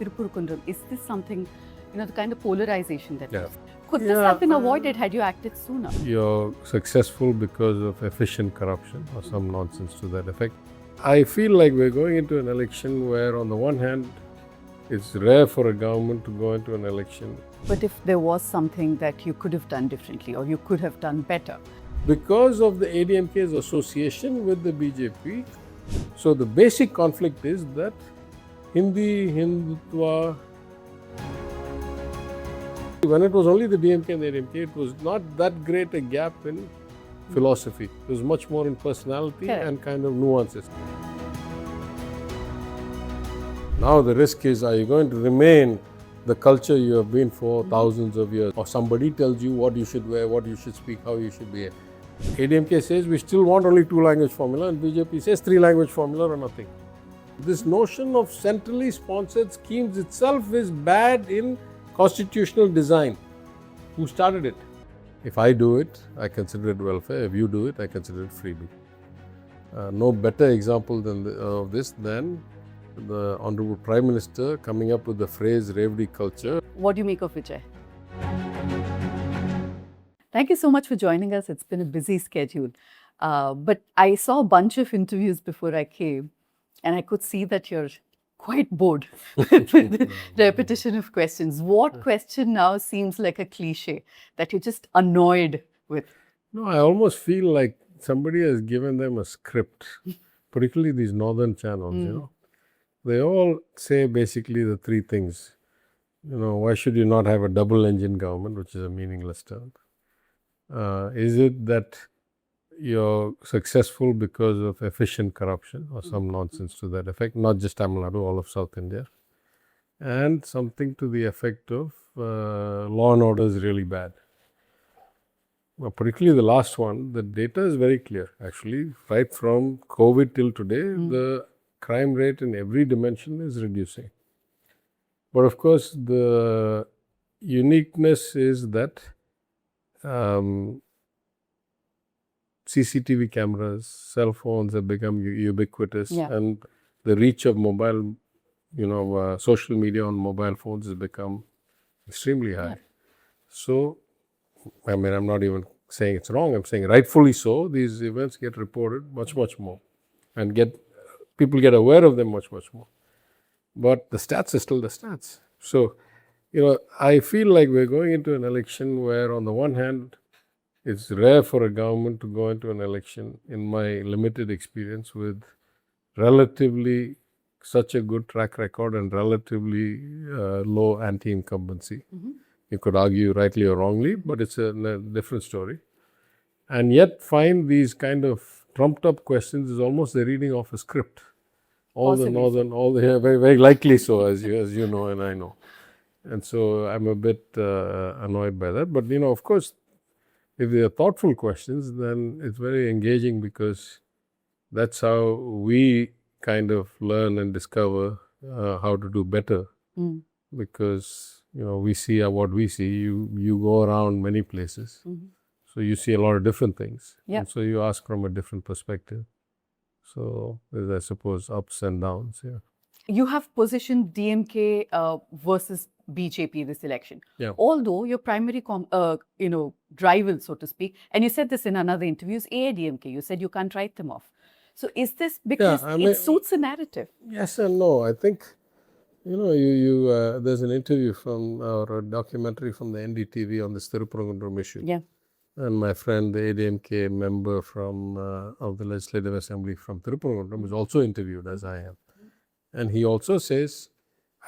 Tirupurukundram, is this something, the kind of polarization that could this Yeah, have been avoided had you acted sooner? You're successful because of efficient corruption or some nonsense to that effect. I feel like we're going into an election where, on the one hand, it's rare for a government to go into an election. But if there was something that you could have done differently or you could have done better? Because of the AIADMK's association with the BJP, so the basic conflict is that Hindi, Hindutva, when it was only the DMK and AIADMK, it was not that great a gap in philosophy. It was much more in personality and kind of nuances. Now the risk is, are you going to remain the culture you have been for thousands of years? Or somebody tells you what you should wear, what you should speak, how you should behave. AIADMK says we still want only 2-language formula, and BJP says 3-language formula or nothing. This notion of centrally sponsored schemes itself is bad in constitutional design. Who started it? If I do it, I consider it welfare. If you do it, I consider it freebie. No better example of this than the Honorable Prime Minister coming up with the phrase Revdi culture. What do you make of Vijay? Thank you so much for joining us. It's been a busy schedule. But I saw a bunch of interviews before I came, and I could see that you're quite bored with the repetition of questions. What question now seems like a cliche that you're just annoyed with? No, I almost feel like somebody has given them a script, particularly these northern channels, They all say basically the three things. Why should you not have a double-engine government, which is a meaningless term? Is it that you're successful because of efficient corruption or some nonsense to that effect? Not just Tamil Nadu, all of South India. And something to the effect of law and order is really bad. Well, particularly the last one, the data is very clear. Actually, right from COVID till today, the crime rate in every dimension is reducing. But of course, the uniqueness is that CCTV cameras, cell phones have become ubiquitous, and the reach of mobile, social media on mobile phones has become extremely high. So, I'm not even saying it's wrong, I'm saying rightfully so, these events get reported much, much more, and people get aware of them much, much more. But the stats are still the stats. So, I feel like we're going into an election where, on the one hand, it's rare for a government to go into an election, in my limited experience, with relatively such a good track record and relatively low anti-incumbency. You could argue rightly or wrongly, but it's a different story. And yet find these kind of trumped up questions is almost the reading of a script. Very, very likely so, as you know and I know. And so I'm a bit annoyed by that. But, of course, if they are thoughtful questions, then it's very engaging, because that's how we kind of learn and discover how to do better. Because, we see what we see. You go around many places. So you see a lot of different things. And so you ask from a different perspective. So there's, I suppose, ups and downs. You have positioned DMK versus BJP this election. Although your primary rival, so to speak, and you said this in another interview, is AIADMK. You said you can't write them off. So is this because it suits a narrative? Yes and no. I think, there's an interview or a documentary from the NDTV on this Tirupurukundram issue. And my friend, the AIADMK member of the Legislative Assembly from Tirupurukundram, is also interviewed, as I am. And he also says,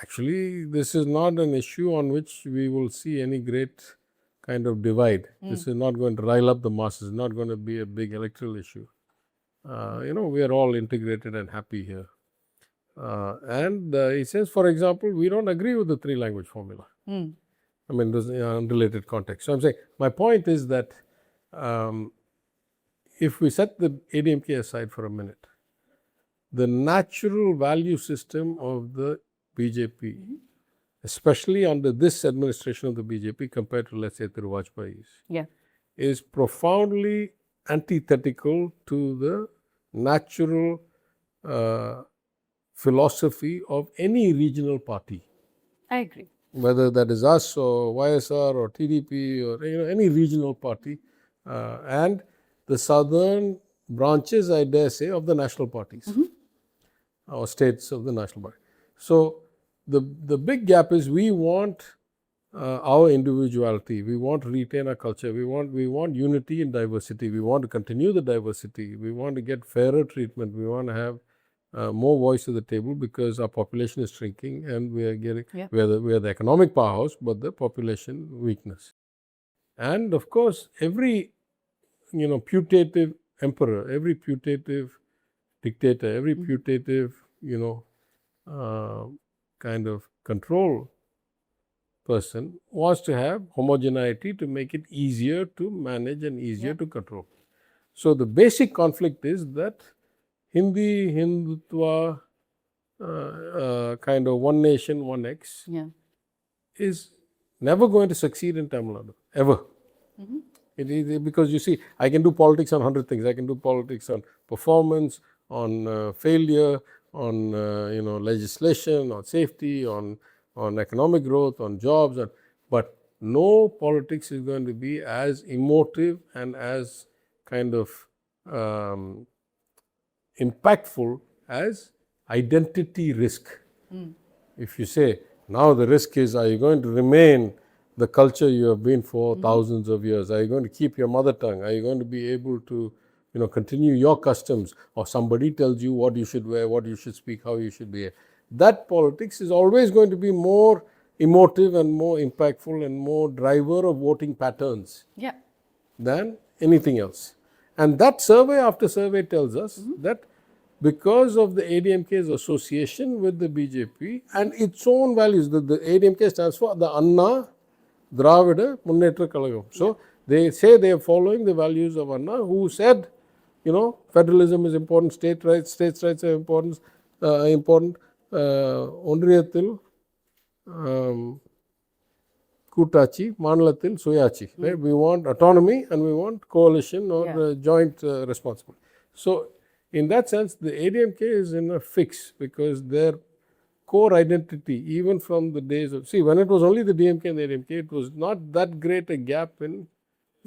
actually, this is not an issue on which we will see any great kind of divide. This is not going to rile up the masses, not going to be a big electoral issue. We are all integrated and happy here. And he says, for example, we don't agree with the 3-language formula. There's an unrelated context. So I'm saying, my point is that if we set the AIADMK aside for a minute, the natural value system of the BJP, especially under this administration of the BJP compared to, let's say, Vajpayee's, is profoundly antithetical to the natural philosophy of any regional party. I agree. Whether that is us or YSR or TDP or any regional party, and the southern branches, I dare say, of the national parties or states of the national party. So the big gap is we want our individuality. We want to retain our culture. We want unity in diversity. We want to continue the diversity. We want to get fairer treatment. We want to have more voice at the table because our population is shrinking and we are getting we are the economic powerhouse, but the population weakness. And of course, every putative emperor, every putative dictator, every putative kind of control person wants to have homogeneity to make it easier to manage and easier to control. So the basic conflict is that Hindi, Hindutva, kind of one nation, one X is never going to succeed in Tamil Nadu, ever. It is because you see, I can do politics on 100 things. I can do politics on performance, on failure, on legislation, on safety, on economic growth, on jobs, but no politics is going to be as emotive and as kind of impactful as identity risk. If you say, now the risk is, are you going to remain the culture you have been for thousands of years? Are you going to keep your mother tongue? Are you going to be able to continue your customs? Or somebody tells you what you should wear, what you should speak, how you should behave. That politics is always going to be more emotive and more impactful and more driver of voting patterns than anything else. And that survey after survey tells us that because of the ADMK's association with the BJP and its own values, the ADMK stands for the Anna Dravida Munnetra Kalagam. So they say they are following the values of Anna, who said, federalism is important, states' rights are important, Ondriyathil Kutachi, Manalathil Suyachi. Right? We want autonomy and we want coalition or joint responsibility. So in that sense, the ADMK is in a fix because their core identity, even from the days of, when it was only the DMK and the ADMK, it was not that great a gap in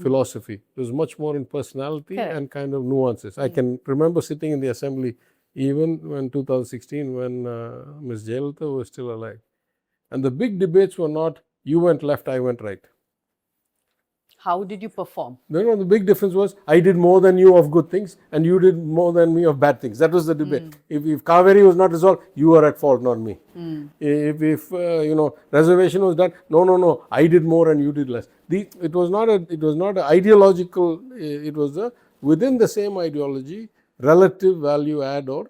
philosophy. It was much more in personality and kind of nuances. I can remember sitting in the assembly even when 2016 when Ms. Jayalalitha was still alive. And the big debates were not, you went left, I went right. How did you perform? No, the big difference was, I did more than you of good things and you did more than me of bad things. That was the debate. If Kaveri was not resolved, you are at fault, not me. If reservation was done, no, I did more and you did less. It was not an ideological, it was within the same ideology, relative value add or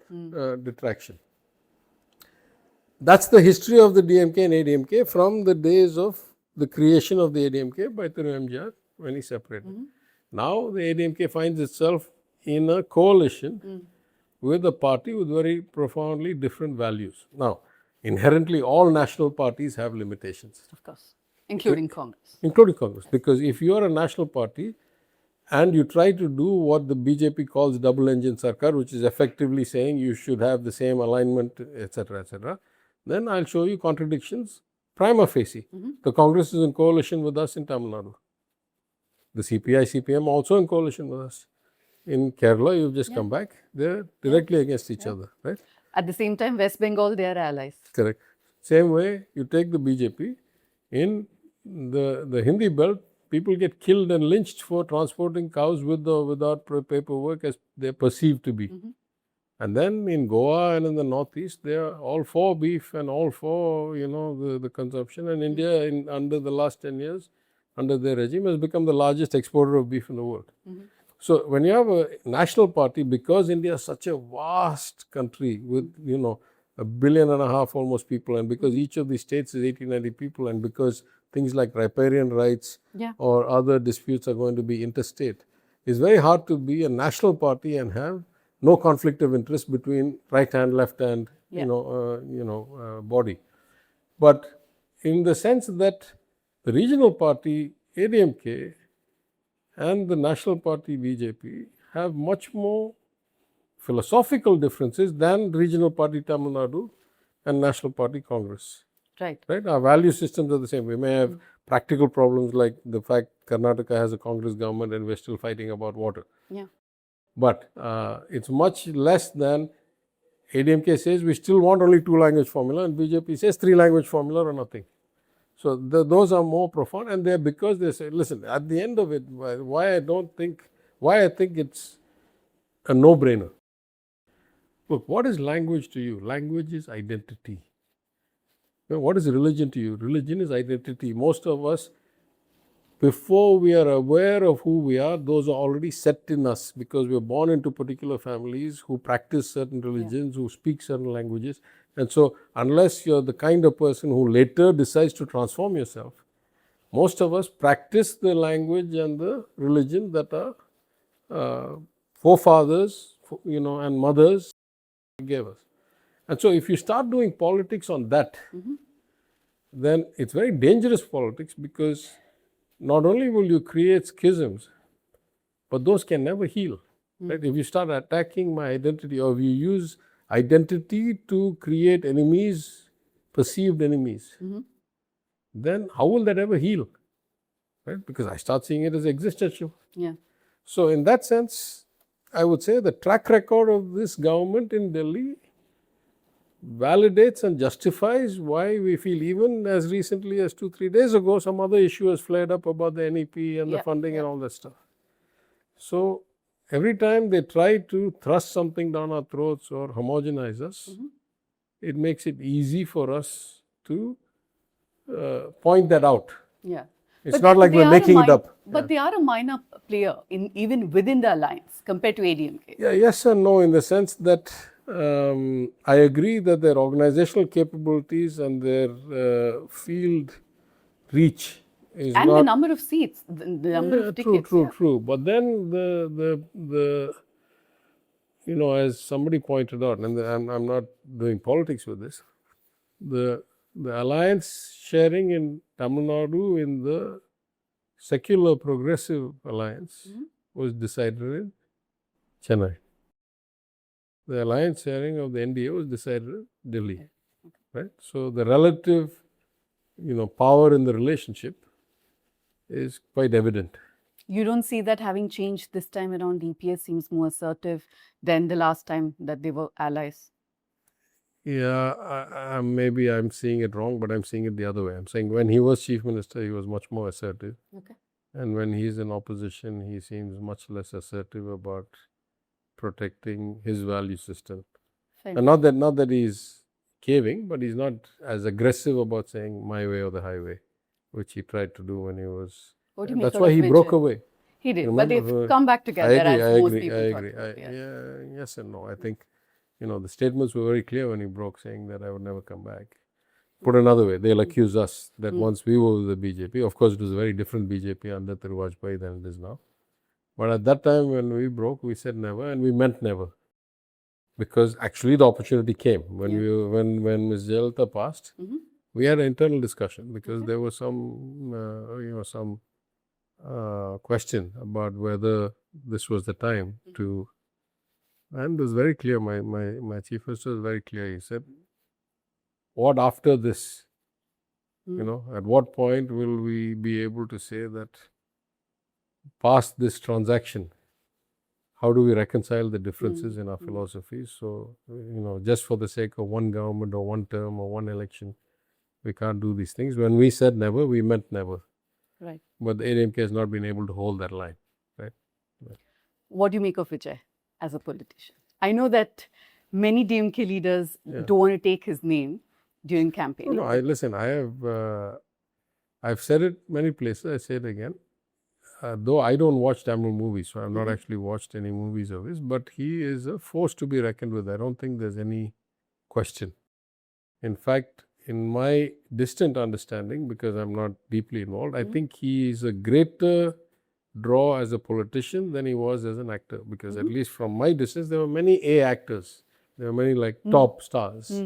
detraction. That's the history of the DMK and ADMK from the days of the creation of the ADMK by Thiru MGR when he separated. Now the ADMK finds itself in a coalition with a party with very profoundly different values. Now, inherently all national parties have limitations. Of course, including Congress. Including Congress, because if you are a national party and you try to do what the BJP calls double engine sarkar, which is effectively saying you should have the same alignment, etc., then I'll show you contradictions prima facie. The Congress is in coalition with us in Tamil Nadu. The CPI, CPM also in coalition with us. In Kerala, you've just come back. They're directly against each other, right? At the same time, West Bengal, they are allies. Correct. Same way, you take the BJP. In the Hindi belt, people get killed and lynched for transporting cows with or without paperwork as they're perceived to be. And then in Goa and in the northeast, they are all for beef and all for, the consumption. And India, under the last 10 years, under their regime, has become the largest exporter of beef in the world. So when you have a national party, because India is such a vast country with, 1.5 billion almost people, and because each of these states is 80-90 people, and because things like riparian rights or other disputes are going to be interstate, it's very hard to be a national party and have no conflict of interest between right hand, left hand, body. But in the sense that the regional party ADMK and the national party BJP have much more philosophical differences than regional party Tamil Nadu and national party Congress. Right. Right? Our value systems are the same. We may have practical problems like the fact Karnataka has a Congress government and we're still fighting about water. Yeah. But it's much less than ADMK says we still want only 2-language formula and BJP says 3-language formula or nothing. So those are more profound, and they're because they say, listen, at the end of it, why I think it's a no-brainer. Look, what is language to you? Language is identity. What is religion to you? Religion is identity. Most of us, before we are aware of who we are, those are already set in us because we are born into particular families who practice certain religions, who speak certain languages. And so, unless you're the kind of person who later decides to transform yourself, most of us practice the language and the religion that our forefathers, and mothers gave us. And so, if you start doing politics on that, then it's very dangerous politics because not only will you create schisms, but those can never heal. Right? If you start attacking my identity, or if you use identity to create enemies, perceived enemies, then how will that ever heal? Right? Because I start seeing it as existential. Yeah. So in that sense, I would say the track record of this government in Delhi validates and justifies why we feel, even as recently as 2-3 days ago, some other issue has flared up about the NEP and the funding and all that stuff. So every time they try to thrust something down our throats or homogenize us, it makes it easy for us to point that out. Yeah. It's not like we're making it up. But they are a minor player even within the alliance compared to ADMK. Yeah, yes and no, in the sense that I agree that their organizational capabilities and their field reach is and not, the number of seats, the number of tickets. True. But then the as somebody pointed out, and I'm not doing politics with this, the alliance sharing in Tamil Nadu in the secular progressive alliance was decided in Chennai. The alliance sharing of the NDA was decided in Delhi. Right? So the relative power in the relationship is quite evident. You don't see that having changed this time around? DPS seems more assertive than the last time that they were allies. Yeah, maybe I'm seeing it wrong, but I'm seeing it the other way. I'm saying when he was chief minister, he was much more assertive. Okay. And when he's in opposition, he seems much less assertive about protecting his value system. Fair. And not that he's caving, but he's not as aggressive about saying my way or the highway, which he tried to do when he was. What do you That's why he broke away. He did, Remember, but they've come back together. I agree. Yes and no. I think, the statements were very clear when he broke, saying that I would never come back. Put another way, they'll accuse us that once we were with the BJP, of course it was a very different BJP under Vajpayee than it is now. But at that time when we broke, we said never, and we meant never. Because actually the opportunity came. When Ms. Jayalalitha passed, we had an internal discussion because there was some question about whether this was the time to, and it was very clear, my chief minister was very clear. He said, what after this? At what point will we be able to say that past this transaction, how do we reconcile the differences in our philosophies? So, just for the sake of one government or one term or one election, we can't do these things. When we said never, we meant never. Right. But the ADMK has not been able to hold that line. Right. What do you make of Vijay as a politician? I know that many DMK leaders don't want to take his name during campaigning. No, listen, I've said it many places, I say it again. Though I don't watch Tamil movies, so I've not actually watched any movies of his, but he is a force to be reckoned with. I don't think there's any question. In fact, in my distant understanding, because I'm not deeply involved, I think he is a greater draw as a politician than he was as an actor. Because at least from my distance, there were many A actors. There were many top stars.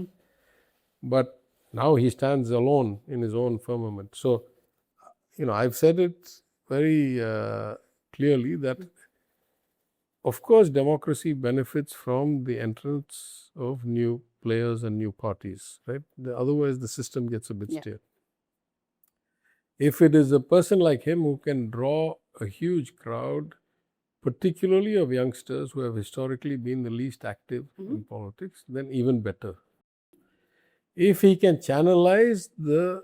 But now he stands alone in his own firmament. So, I've said it very clearly that, of course, democracy benefits from the entrance of new players and new parties, right? Otherwise, the system gets a bit stale. If it is a person like him who can draw a huge crowd, particularly of youngsters who have historically been the least active in politics, then even better. If he can channelize the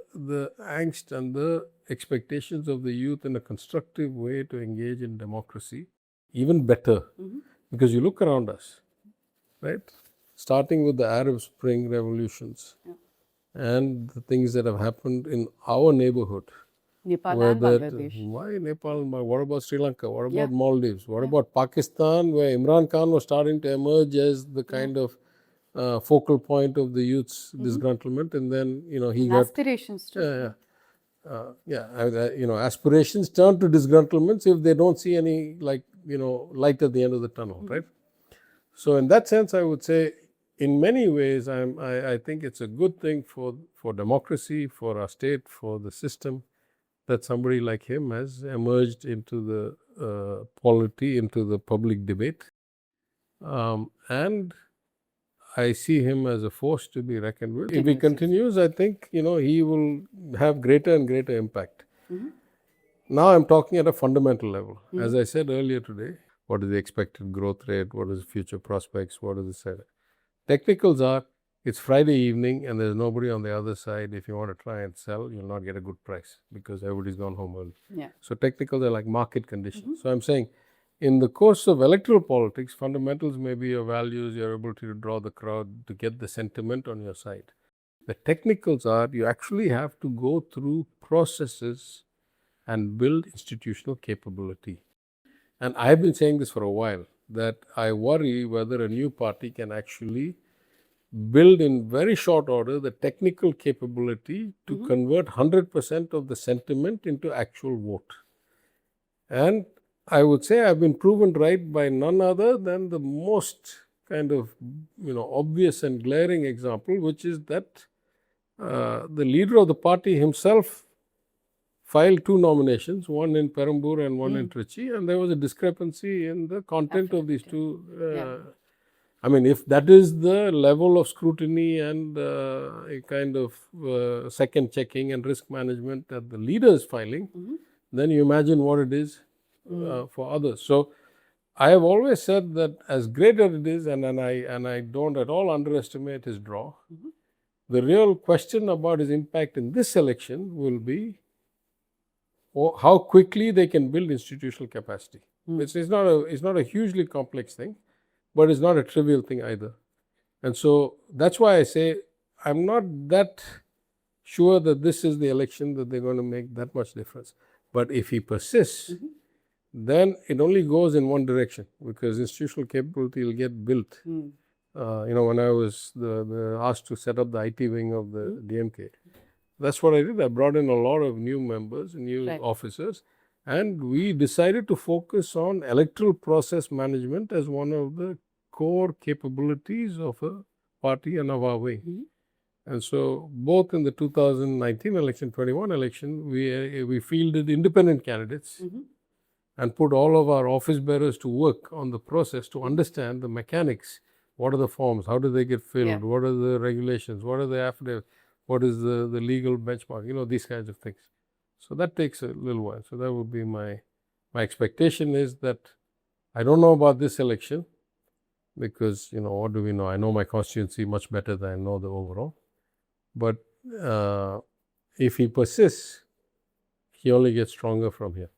angst and the expectations of the youth in a constructive way to engage in democracy, even better. Because you look around us, right? Starting with the Arab Spring revolutions and the things that have happened in our neighborhood. Nepal and Bangladesh. Why Nepal and Bangladesh? What about Sri Lanka? What about Maldives? What about Pakistan, where Imran Khan was starting to emerge as the kind of focal point of the youth's disgruntlement, and then he got aspirations too. Aspirations turn to disgruntlements if they don't see any light at the end of the tunnel, right? So in that sense, I would say, in many ways, I think it's a good thing for democracy, for our state, for the system, that somebody like him has emerged into the polity, into the public debate, and I see him as a force to be reckoned with. If he continues, I think, he will have greater and greater impact. Now I'm talking at a fundamental level. As I said earlier today, what is the expected growth rate? What is the future prospects? What is the set? Technicals are, it's Friday evening and there's nobody on the other side. If you want to try and sell, you'll not get a good price because everybody's gone home early. So technicals are like market conditions. So I'm saying, in the course of electoral politics, fundamentals may be your values, your ability to draw the crowd, to get the sentiment on your side. The technicals are, you actually have to go through processes and build institutional capability. And I've been saying this for a while, that I worry whether a new party can actually build in very short order the technical capability to convert 100% of the sentiment into actual vote. And I would say I've been proven right by none other than the most kind of obvious and glaring example, which is that the leader of the party himself filed 2 nominations, one in Perambur and one in Trichy, and there was a discrepancy in the content of these 2. I mean, if that is the level of scrutiny and a kind of second checking and risk management that the leader is filing, then you imagine what it is for others. So I have always said that as great as it is, and I don't at all underestimate his draw, the real question about his impact in this election will be how quickly they can build institutional capacity. It's not a hugely complex thing, but it's not a trivial thing either. And so that's why I say I'm not that sure that this is the election that they're going to make that much difference. But if he persists, then it only goes in one direction, because institutional capability will get built. When I was asked to set up the IT wing of the DMK, that's what I did. I brought in a lot of new members, new officers, and we decided to focus on electoral process management as one of the core capabilities of a party and of our wing. And so both in the 2019 election, 21 election, we fielded independent candidates and put all of our office bearers to work on the process to understand the mechanics. What are the forms? How do they get filled? What are the regulations? What are the affidavits? What is the legal benchmark? These kinds of things. So that takes a little while. So that would be my expectation is that I don't know about this election because, what do we know? I know my constituency much better than I know the overall. But if he persists, he only gets stronger from here.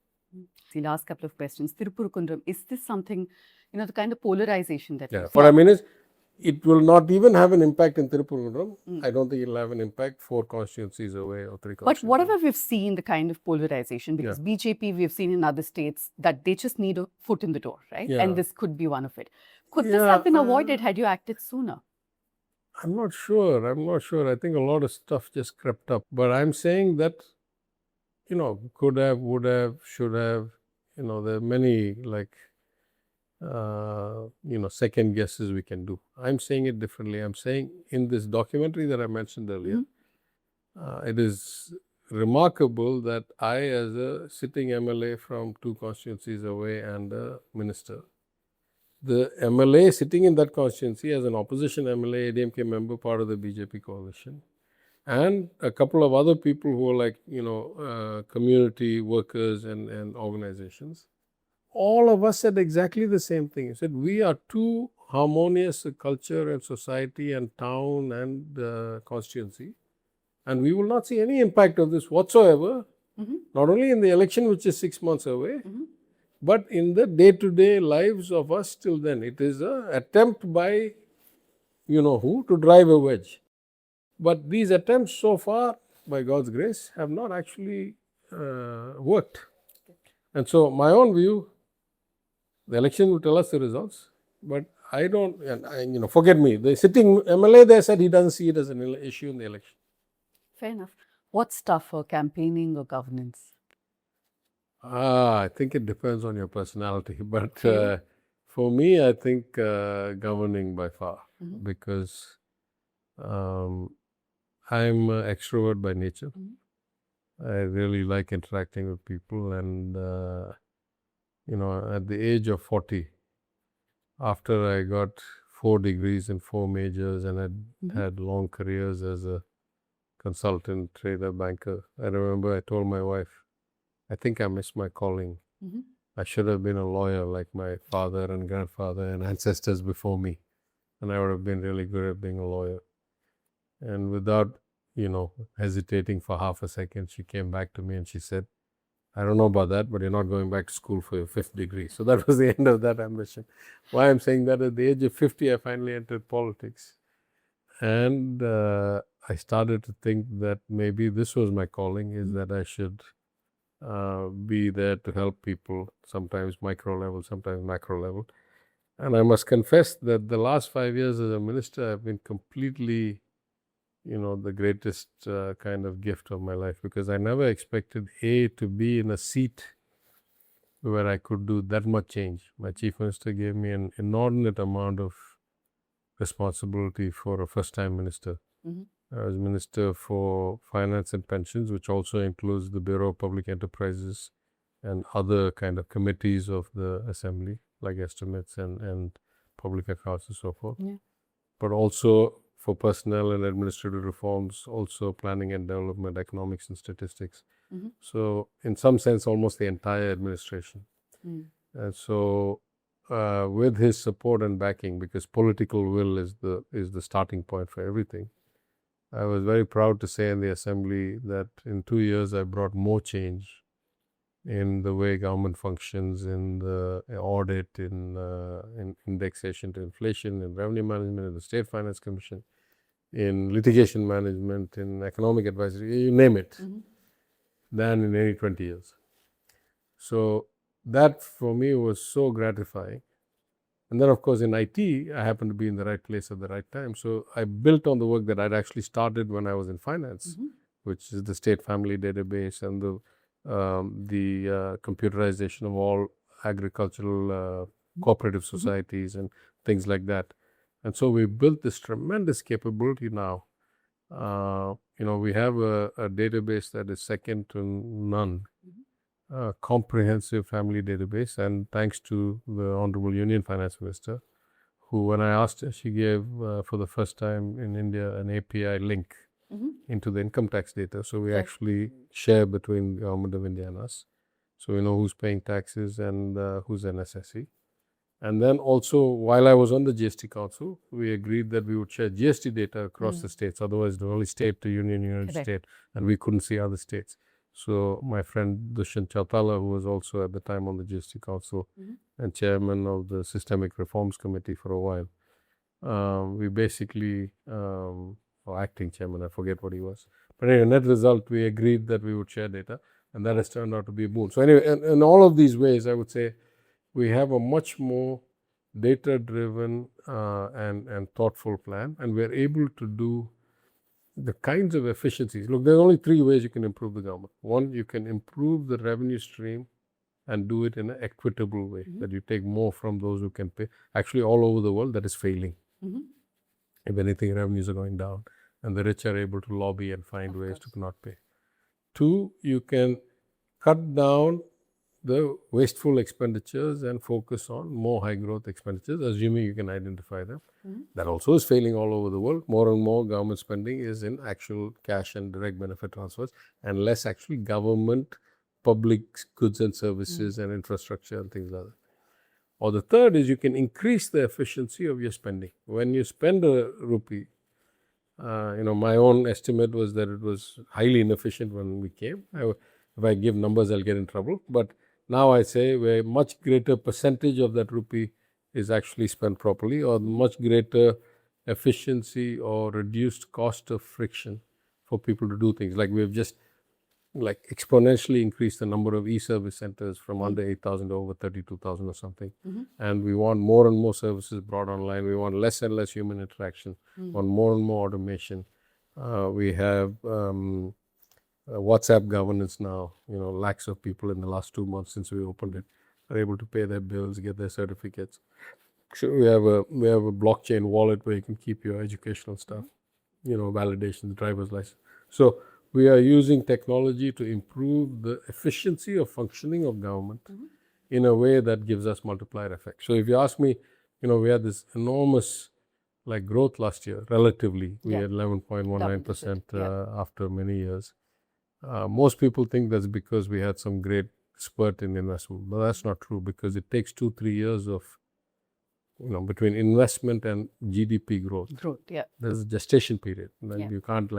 The last couple of questions. Tirupurukundram, is this something, the kind of polarization that what I mean is, it will not even have an impact in Tirupurukundram. I don't think it will have an impact 4 constituencies away or 3 constituencies. But whatever we've seen, the kind of polarization, because BJP we've seen in other states that they just need a foot in the door, right? And this could be one of it. Could this have been avoided had you acted sooner? I'm not sure. I think a lot of stuff just crept up. But I'm saying that, could have, would have, should have, there are many second guesses we can do. I'm saying it differently. I'm saying in this documentary that I mentioned earlier, it is remarkable that I, as a sitting MLA from 2 constituencies away and a minister, the MLA sitting in that constituency as an opposition MLA, ADMK member, part of the BJP coalition, and a couple of other people who were like, community workers and organizations, all of us said exactly the same thing. We said, we are too harmonious a culture and society and town and constituency, and we will not see any impact of this whatsoever, not only in the election, which is 6 months away, but in the day-to-day lives of us till then. It is an attempt by who to drive a wedge. But these attempts so far, by God's grace, have not actually worked. And so my own view, the election will tell us the results, but I don't, forget me. The sitting MLA there said he doesn't see it as an issue in the election. Fair enough. What's tougher, campaigning or governance? I think it depends on your personality. But for me, I think governing by far, because I'm an extrovert by nature. I really like interacting with people, and at the age of 40, after I got 4 degrees and 4 majors and had long careers as a consultant, trader, banker, I remember I told my wife, I think I missed my calling. I should have been a lawyer like my father and grandfather and ancestors before me, and I would have been really good at being a lawyer. And without hesitating for half a second, she came back to me and she said, I don't know about that, but you're not going back to school for your 5th degree. So that was the end of that ambition. Why I'm saying that, at the age of 50, I finally entered politics. And I started to think that maybe this was my calling, is that I should be there to help people, sometimes micro level, sometimes macro level. And I must confess that the last 5 years as a minister, I've been completely the greatest kind of gift of my life, because I never expected to be in a seat where I could do that much change. My chief minister gave me an inordinate amount of responsibility for a first-time minister. I was Minister for Finance and Pensions, which also includes the Bureau of Public Enterprises and other kind of committees of the Assembly, like estimates and public accounts and so forth. But also for personnel and administrative reforms, also planning and development, economics and statistics. So in some sense, almost the entire administration. And so with his support and backing, because political will is the starting point for everything, I was very proud to say in the Assembly that in 2 years I brought more change in the way government functions, in the audit, in indexation to inflation, in revenue management, in the State Finance Commission, in litigation management, in economic advisory, you name it, than in any 20 years. So that for me was so gratifying. And then, of course, in IT, I happened to be in the right place at the right time. So I built on the work that I'd actually started when I was in finance, which is the state family database and the computerization of all agricultural cooperative societies and things like that. And so we built this tremendous capability now. We have a database that is second to none. Comprehensive family database, and thanks to the Honorable Union Finance Minister, who, when I asked her, she gave for the first time in India an API link into the income tax data. So we actually share between the Government of India and us. So we know who's paying taxes and who's an SSE. And then also, while I was on the GST Council, we agreed that we would share GST data across the states. Otherwise, the only state to union to state, and we couldn't see other states. So my friend Dushyant Chautala, who was also at the time on the GST Council and chairman of the Systemic Reforms Committee for a while, we basically, or acting chairman, I forget what he was. But anyway, net result, we agreed that we would share data, and that has turned out to be a boon. So anyway, in all of these ways, I would say we have a much more data-driven and thoughtful plan, and we're able to do the kinds of efficiencies. Look, there are only 3 ways you can improve the government. One, you can improve the revenue stream and do it in an equitable way, that you take more from those who can pay. Actually, all over the world, that is failing. If anything, revenues are going down, and the rich are able to lobby and find ways to not pay. 2, you can cut down the wasteful expenditures and focus on more high growth expenditures, assuming you can identify them. That also is failing all over the world. More and more government spending is in actual cash and direct benefit transfers, and less actually government public goods and services and infrastructure and things like that. Or the third is you can increase the efficiency of your spending. When you spend a rupee, my own estimate was that it was highly inefficient when we came. If I give numbers, I'll get in trouble. But now I say where much greater percentage of that rupee is actually spent properly, or much greater efficiency or reduced cost of friction for people to do things. Like we've just exponentially increased the number of e-service centers from under 8,000 to over 32,000 or something. And we want more and more services brought online. We want less and less human interaction, want more and more automation. We have WhatsApp governance now. Lakhs of people in the last 2 months since we opened it are able to pay their bills, get their certificates. So we have a blockchain wallet where you can keep your educational stuff, validation, driver's license. So we are using technology to improve the efficiency of functioning of government in a way that gives us multiplier effect. So if you ask me, we had this enormous growth last year, relatively. We had 11.19% after many years. Most people think that's because we had some great spurt in investment, but that's not true, because it takes 2-3 years of between investment and GDP growth. There's a gestation period. And you can't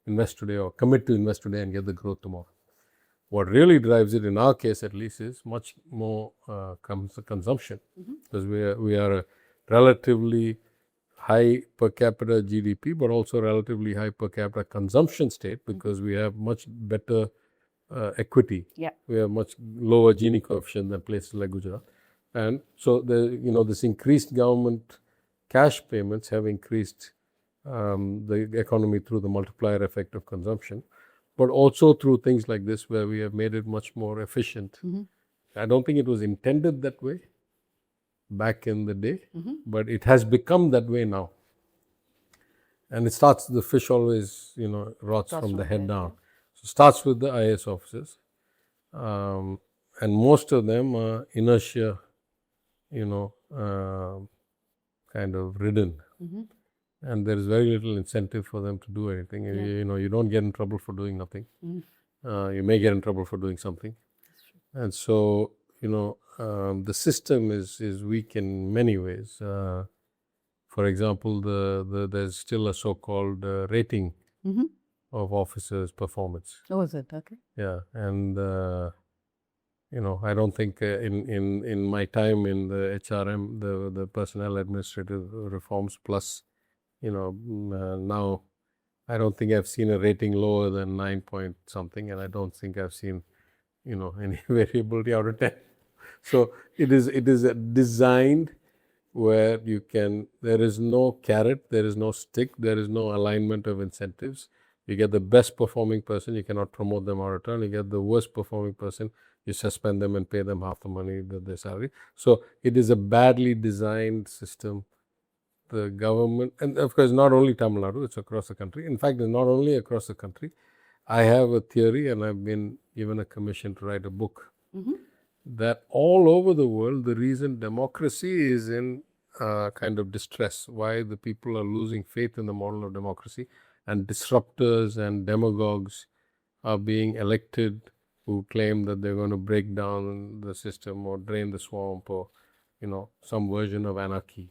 invest today or commit to invest today and get the growth tomorrow. What really drives it, in our case at least, is much more consumption, because we are a relatively high per capita GDP, but also relatively high per capita consumption state, because we have much better equity. We have much lower Gini coefficient than places like Gujarat. And so this increased government cash payments have increased the economy through the multiplier effect of consumption, but also through things like this where we have made it much more efficient. I don't think it was intended that way back in the day, but it has become that way now. And the fish always, rots from the head down. So it starts with the IAS officers, and most of them are inertia, kind of ridden. And there is very little incentive for them to do anything. You don't get in trouble for doing nothing. You may get in trouble for doing something. And so, the system is weak in many ways. For example, there's still a so-called rating of officers' performance. Oh, is it? Okay. Yeah, and I don't think in my time in the HRM, the personnel administrative reforms plus, now I don't think I've seen a rating lower than 9 point something, and I don't think I've seen, any variability out of 10. So it is designed where there is no carrot, there is no stick, there is no alignment of incentives. You get the best performing person, you cannot promote them out of turn. You get the worst performing person, you suspend them and pay them half the money that their salary. So it is a badly designed system. The government, and of course not only Tamil Nadu, it's across the country. In fact, it's not only across the country. I have a theory, and I've been given a commission to write a book, that all over the world, the reason democracy is in kind of distress, why the people are losing faith in the model of democracy, and disruptors and demagogues are being elected who claim that they're going to break down the system or drain the swamp or, some version of anarchy,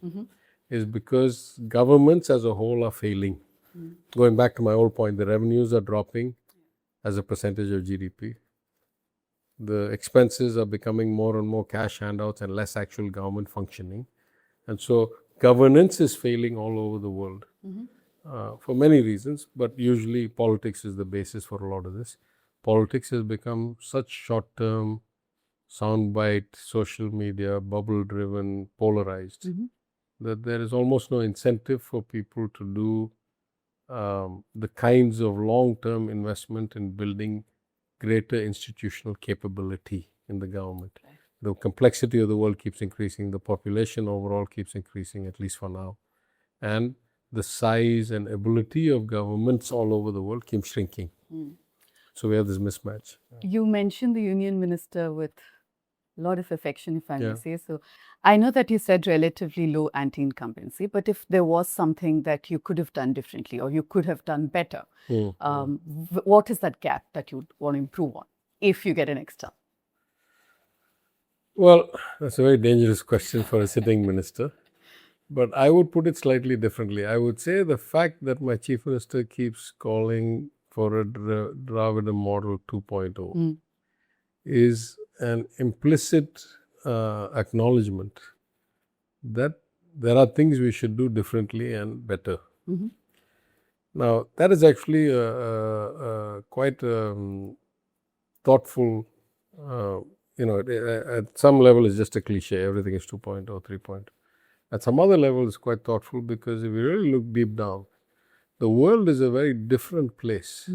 is because governments as a whole are failing. Going back to my old point, the revenues are dropping as a percentage of GDP. The expenses are becoming more and more cash handouts and less actual government functioning. And so governance is failing all over the world for many reasons, but usually politics is the basis for a lot of this. Politics has become such short-term, soundbite, social media, bubble-driven, polarized, that there is almost no incentive for people to do the kinds of long-term investment in building greater institutional capability in the government. The complexity of the world keeps increasing. The population overall keeps increasing, at least for now. And the size and ability of governments all over the world keeps shrinking. So we have this mismatch. You mentioned the union minister with lot of affection, if I may say so. I know that you said relatively low anti-incumbency, but if there was something that you could have done differently or you could have done better, what is that gap that you want to improve on if you get an next term? Well, that's a very dangerous question for a sitting minister. But I would put it slightly differently. I would say the fact that my chief minister keeps calling for a Dravida model 2.0 is an implicit acknowledgement that there are things we should do differently and better. Now, that is actually quite thoughtful, at some level it's just a cliche, everything is 2.0, 3.0. At some other level it's quite thoughtful because if you really look deep down, the world is a very different place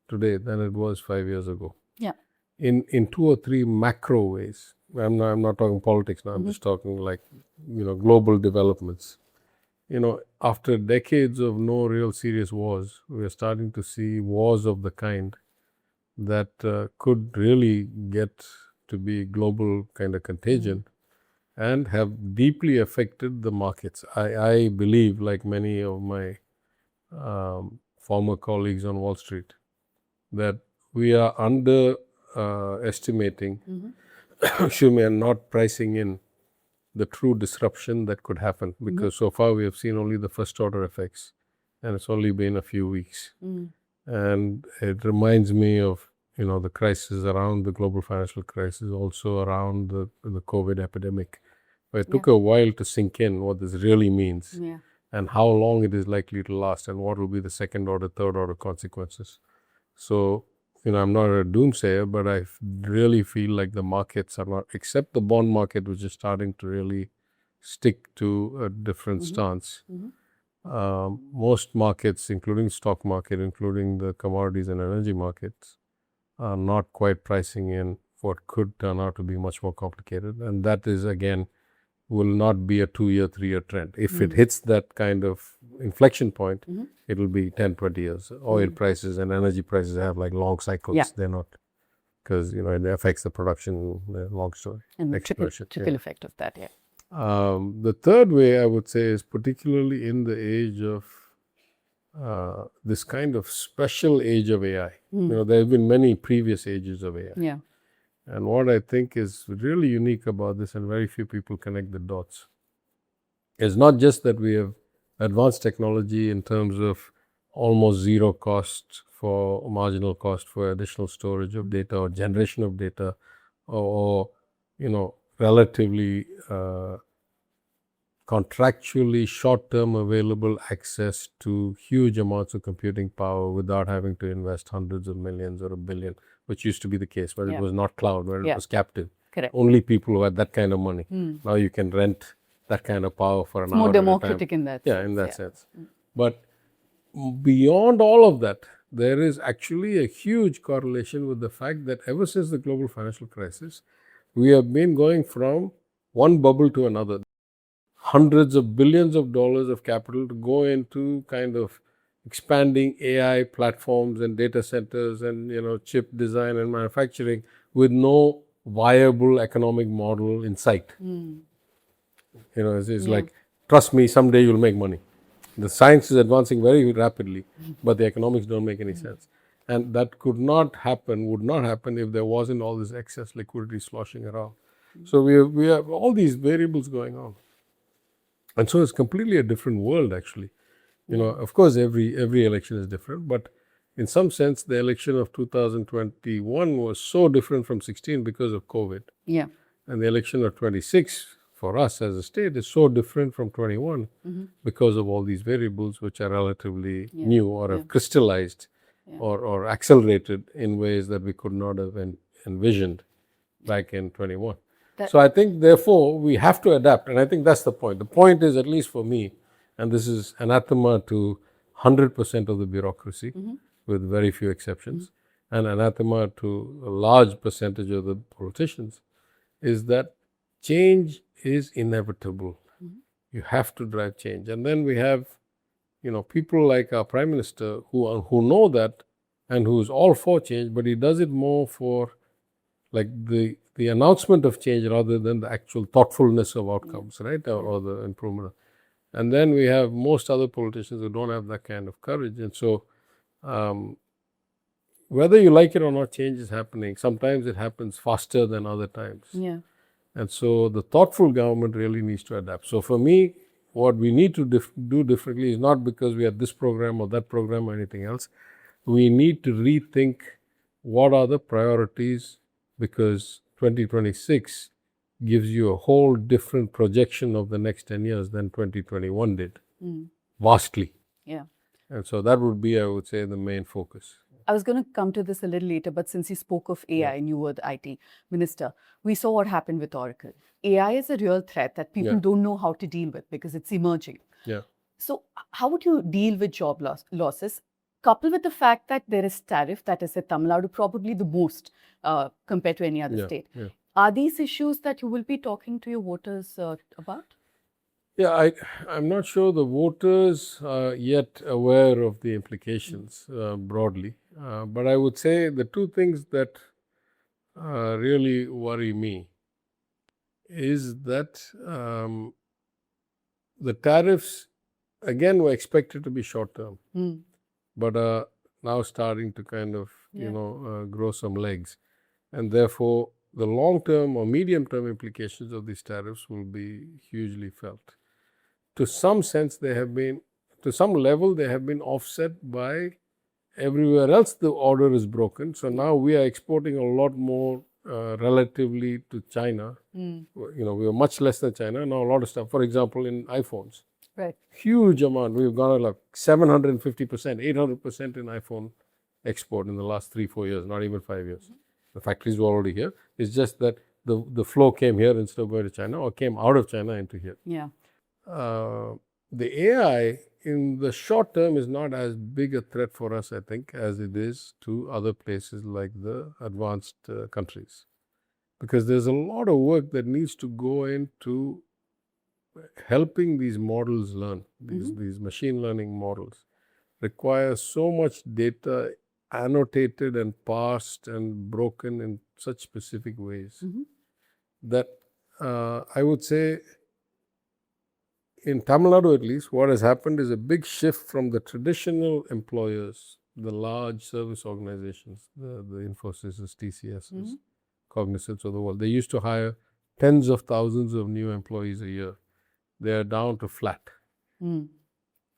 today than it was 5 years ago. Yeah. In 2 or 3 macro ways. I'm not talking politics now, I'm just talking like, global developments. After decades of no real serious wars, we are starting to see wars of the kind that could really get to be global kind of contagion and have deeply affected the markets. I believe, like many of my former colleagues on Wall Street, that we are underestimating, and not pricing in the true disruption that could happen, because so far we have seen only the first order effects and it's only been a few weeks. And it reminds me of the crisis around the global financial crisis, also around the COVID epidemic, where it took a while to sink in what this really means and how long it is likely to last and what will be the second order, third order consequences. So, I'm not a doomsayer, but I really feel like the markets are not, except the bond market, which is starting to really stick to a different stance. Most markets, including stock market, including the commodities and energy markets, are not quite pricing in what could turn out to be much more complicated. And that is, again, will not be a 2-year, 3-year trend. If it hits that kind of inflection point, it will be 10, 20 years. Oil prices and energy prices have like long cycles. Yeah. They're not, because, it affects the production, the long story. And the trickle effect of that, The third way I would say is particularly in the age of this kind of special age of AI. There have been many previous ages of AI. Yeah. And what I think is really unique about this, and very few people connect the dots, is not just that we have advanced technology in terms of almost zero cost for marginal cost for additional storage of data or generation of data, or relatively contractually short-term available access to huge amounts of computing power without having to invest hundreds of millions or $1 billion, which used to be the case where it was not cloud, where it was captive. Correct. Only people who had that kind of money. Now you can rent that kind of power for an hour. More democratic in that sense. Yeah, in that sense. But beyond all of that, there is actually a huge correlation with the fact that ever since the global financial crisis, we have been going from one bubble to another. Hundreds of billions of dollars of capital to go into kind of expanding AI platforms and data centers and chip design and manufacturing with no viable economic model in sight. It's like, trust me, someday you'll make money. The science is advancing very rapidly, but the economics don't make any sense. And that could not happen, would not happen if there wasn't all this excess liquidity sloshing around. So we have all these variables going on. And so it's completely a different world, actually. Of course, every election is different, but in some sense, the election of 2021 was so different from 16 because of COVID. Yeah. And the election of 26 for us as a state is so different from 21 because of all these variables which are relatively new or have crystallized or accelerated in ways that we could not have envisioned back in 21. So I think, therefore, we have to adapt. And I think that's the point. The point is, at least for me, and this is anathema to 100% of the bureaucracy, with very few exceptions, and anathema to a large percentage of the politicians, is that change is inevitable. You have to drive change. And then we have, people like our Prime Minister who know that and who's all for change, but he does it more for like the the announcement of change rather than the actual thoughtfulness of outcomes, right? Or the improvement. And then we have most other politicians who don't have that kind of courage. And so, whether you like it or not, change is happening. Sometimes it happens faster than other times. Yeah. And so, the thoughtful government really needs to adapt. So, for me, what we need to do differently is not because we have this program or that program or anything else. We need to rethink what are the priorities, because 2026 gives you a whole different projection of the next 10 years than 2021 did, vastly. Yeah. And so that would be, I would say, the main focus. I was going to come to this a little later, but since you spoke of AI and you were the IT minister, we saw what happened with Oracle. AI is a real threat that people don't know how to deal with because it's emerging. Yeah. So how would you deal with job losses, coupled with the fact that there is tariff that is at Tamil Nadu, probably the most compared to any other state? Yeah. Are these issues that you will be talking to your voters about? Yeah, I'm not sure the voters are yet aware of the implications broadly. But I would say the two things that really worry me is that the tariffs, again, were expected to be short term, but are now starting to kind of, grow some legs. And therefore, the long-term or medium-term implications of these tariffs will be hugely felt. To some sense, to some level, they have been offset by everywhere else the order is broken. So now we are exporting a lot more relatively to China. We were much less than China. Now a lot of stuff, for example, in iPhones. Right. Huge amount. We've gone like 750%, 800% in iPhone export in the last 3-4 years, not even 5 years. The factories were already here. It's just that the flow came here instead of going to China, or came out of China into here. Yeah. The AI in the short term is not as big a threat for us, I think, as it is to other places like the advanced countries. Because there's a lot of work that needs to go into helping these models learn. These machine learning models require so much data annotated and parsed and broken in such specific ways that I would say, in Tamil Nadu at least, what has happened is a big shift from the traditional employers, the large service organizations, the Infosys, TCSs, Cognizants of the world. They used to hire tens of thousands of new employees a year. They are down to flat.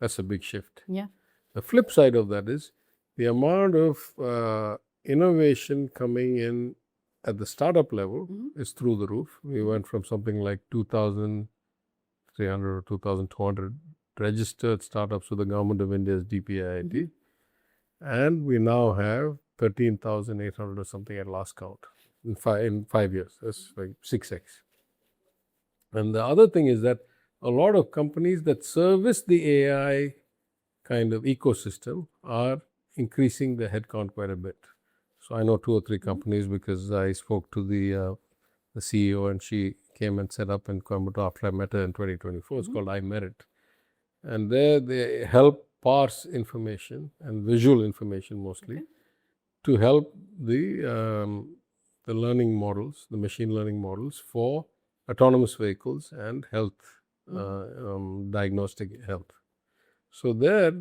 That's a big shift. Yeah. The flip side of that is the amount of innovation coming in at the startup level is through the roof. We went from something like 2,300 or 2,200 registered startups with the Government of India's DPIIT. And we now have 13,800 or something at last count in 5 years. That's like 6x. And the other thing is that a lot of companies that service the AI kind of ecosystem are increasing their headcount quite a bit. So I know 2 or 3 companies because I spoke to the CEO, and she came and set up in Coimbatore after I met her in 2024. It's called iMerit. And there they help parse information and visual information mostly to help the learning models, the machine learning models for autonomous vehicles and health, diagnostic health. So there,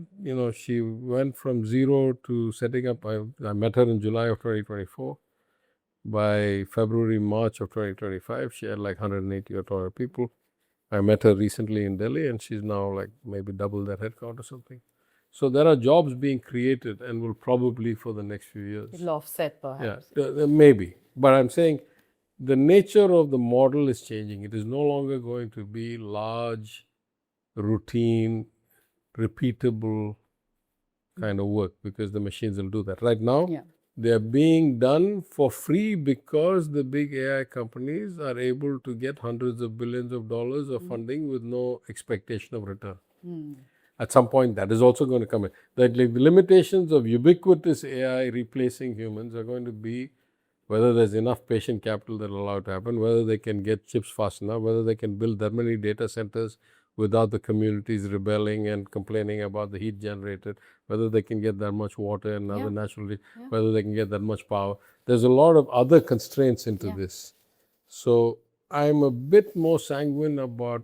she went from zero to setting up. I met her in July of 2024. By February, March of 2025, she had like 180 or 200 people. I met her recently in Delhi, and she's now like maybe double that headcount or something. So there are jobs being created and will probably for the next few years. It'll offset perhaps. Yeah, maybe. But I'm saying the nature of the model is changing. It is no longer going to be large, routine, repeatable kind of work because the machines will do that. Right now, they are being done for free because the big AI companies are able to get hundreds of billions of dollars of funding with no expectation of return. At some point, that is also going to come in. The limitations of ubiquitous AI replacing humans are going to be whether there's enough patient capital that will allow it to happen, whether they can get chips fast enough, whether they can build that many data centers without the communities rebelling and complaining about the heat generated, whether they can get that much water and other natural, whether they can get that much power. There's a lot of other constraints into this. So I'm a bit more sanguine about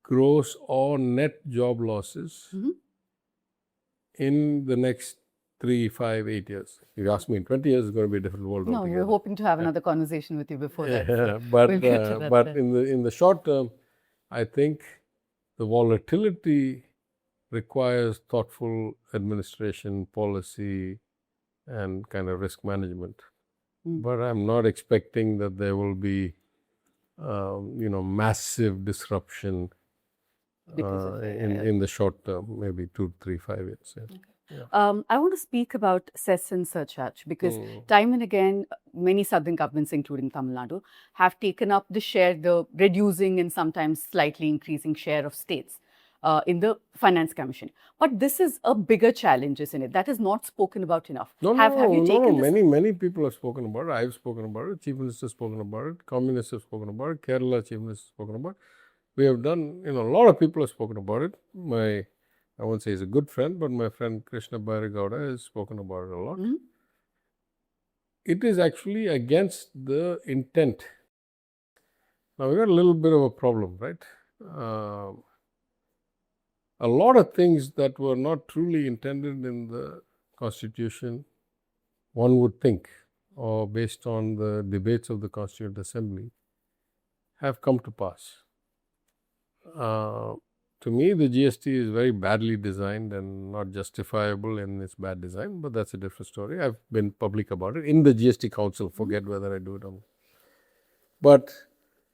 gross or net job losses in the next 3, 5, 8 years. If you ask me, in 20 years, it's going to be a different world No, altogether. we're hoping to have another conversation with you before that. So but we'll get to that but then. in the short term, I think the volatility requires thoughtful administration, policy, and kind of risk management. But I'm not expecting that there will be, massive disruption in the short term, maybe 2, 3, 5 years. Yeah. Okay. I want to speak about cess and surcharge because time and again, many southern governments, including Tamil Nadu, have taken up the reducing and sometimes slightly increasing share of states in the Finance Commission. But this is a bigger challenge, isn't it? That is not spoken about enough. Have you taken this? Many people have spoken about it. I've spoken about it. Chief Minister has spoken about it. Communists have spoken about it. Kerala Chief Minister has spoken about it. We have done, a lot of people have spoken about it. I won't say he's a good friend, but my friend Krishna Bairagowda has spoken about it a lot. It is actually against the intent. Now, we've got a little bit of a problem, right? A lot of things that were not truly intended in the Constitution, one would think, or based on the debates of the Constituent Assembly, have come to pass. To me, the GST is very badly designed and not justifiable in its bad design, but that's a different story. I've been public about it in the GST Council, forget whether I do it or not. But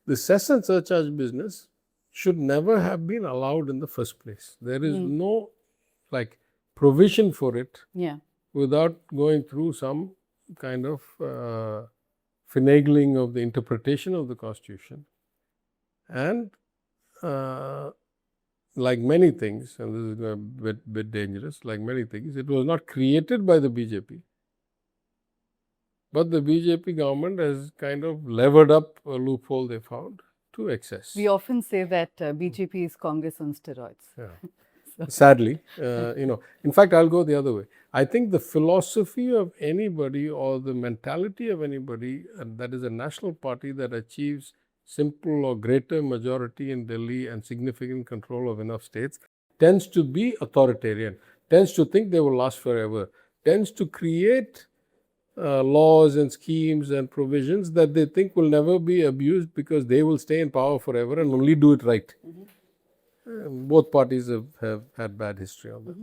the cess and surcharge business should never have been allowed in the first place. There is no provision for it without going through some kind of finagling of the interpretation of the Constitution. And like many things, and this is a bit dangerous, like many things, it was not created by the BJP. But the BJP government has kind of levered up a loophole they found to excess. We often say that BJP is Congress on steroids. Yeah. Sadly, in fact, I'll go the other way. I think the philosophy of anybody or the mentality of anybody, and that is a national party that achieves simple or greater majority in Delhi and significant control of enough states, tends to be authoritarian, tends to think they will last forever, tends to create laws and schemes and provisions that they think will never be abused because they will stay in power forever and only do it right. Both parties have had bad history on that.